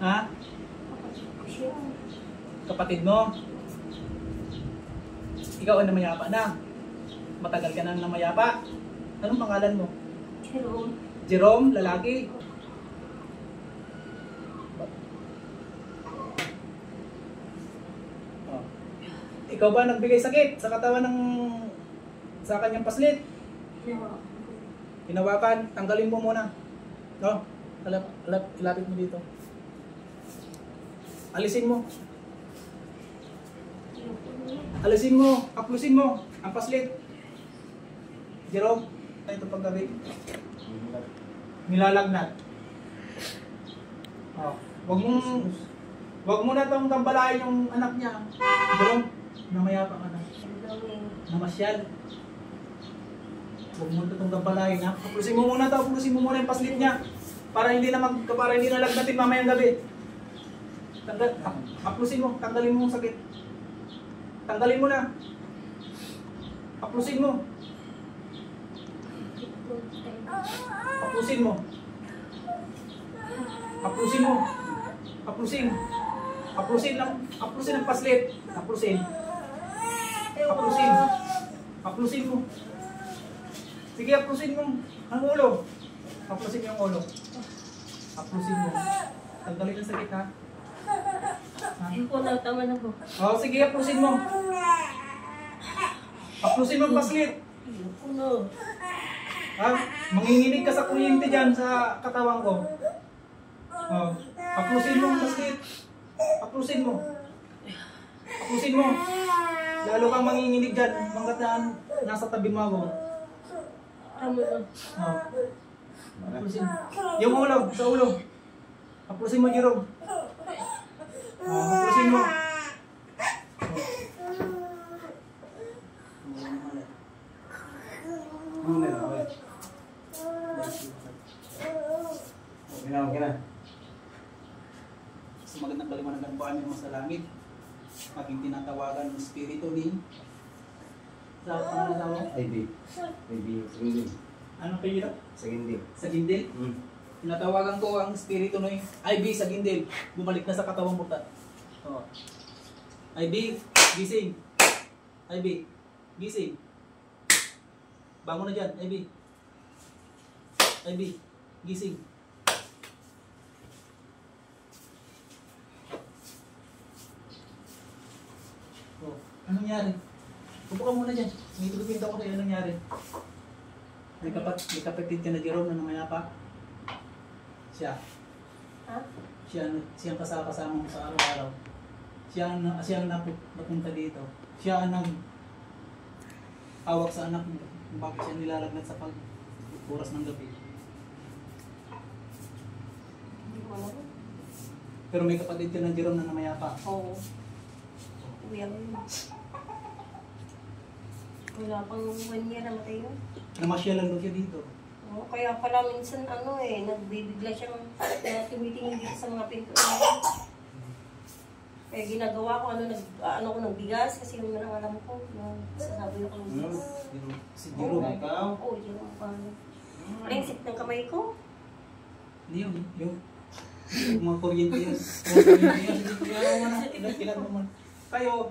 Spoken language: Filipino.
Ha? Kapatid mo? Ikaw ang namayapa na. Matagal ka nang namayapa. Anong pangalan mo? Jerome. Jerome, lalaki. Oh. Ikaw ba nagbigay sakit sa katawan ng sa kanyang paslit? Hinawakan, tanggalin mo muna. No? Ilapit mo dito. Alisin mo. Alisin mo, haplusin mo ang paslit. Jerome, ito paggabi. Nilalagnat. Oh, wag mo na tong tambalain yung anak niya. Jerome, namayapa ka na. Namasyal. Wag mo na tong tambalain, ha. Haplusin mo muna to, haplusin mo muna yung paslit niya para hindi na lagnatin mamayang gabi. Haplusin mo, tanggalin mo yung sakit. Tanggalin mo na. Haplusin mo. Haplusin mo. Haplusin mo. Haplusin. Haplusin ang paslit. Haplusin. Haplusin. Haplusin mo. Sige, haplusin mo ang ulo. Haplusin mo yung ulo. Haplusin mo. Tanggalin ang sakit, ha? Hindi po, tama na po. Oh, sige, haplusin mo. Haplusin mo ang paslit. Ano? Ha? Manginginig ka sa kuryente dyan sa katawan ko. Oh. Haplusin mo ang paslit. Haplusin mo. Haplusin mo. Lalo kang manginginig dyan. Hanggat na nasa tabi mo ako. Tama na. Oh. Haplusin. Yung ulo, sa ulo. Haplusin mo, Jerome. Oh, haplusin mo. Okay na. Sa magandang kaliwanagan po aming sa langit, aking tinatawagan ng Espiritu ni sa pangalan mo? IB, sa gindil. Ano kayo? Sa gindil. Sa gindil? Tinatawagan ko ang Espiritu ni IB sa gindil. Bumalik na sa katawang mo. Oh. IB, gising. IB, gising. Bangon na dyan, IB. IB, gising. Oh, anong nangyari? Upo ka muna dyan. May tulupinto ko sa'yo. Anong nangyari? May kapatid ka na, Jerome, na namayapa? Siya. Ha? Siyang kasama mo sa araw-araw. Siya ang napunta dito. Siya ang nag-awak sa anak mo. Bakit siya nilalagnat sa pag-oras ng gabi? Hindi ko alam. Pero may kapatid ka ng Jerome na namayapa. Oo. Uwi ako yun. Wala pang 1 year namatay yun. Namasya lang daw siya dito. Oo, kaya pala minsan nagbibigla siyang tumitingin dito sa mga pinto. Kaya ginagawa ko, ko ng bigas kasi yung alam ko, sasabi ko ng bigas. Si Jerome. Oo, Jerome pa. Ringsik ng kamay ko. Hindi yun. Yung mga kuryente yan. Mga kuryente yan. Hindi ko yan. Kailan mo man. Kayo,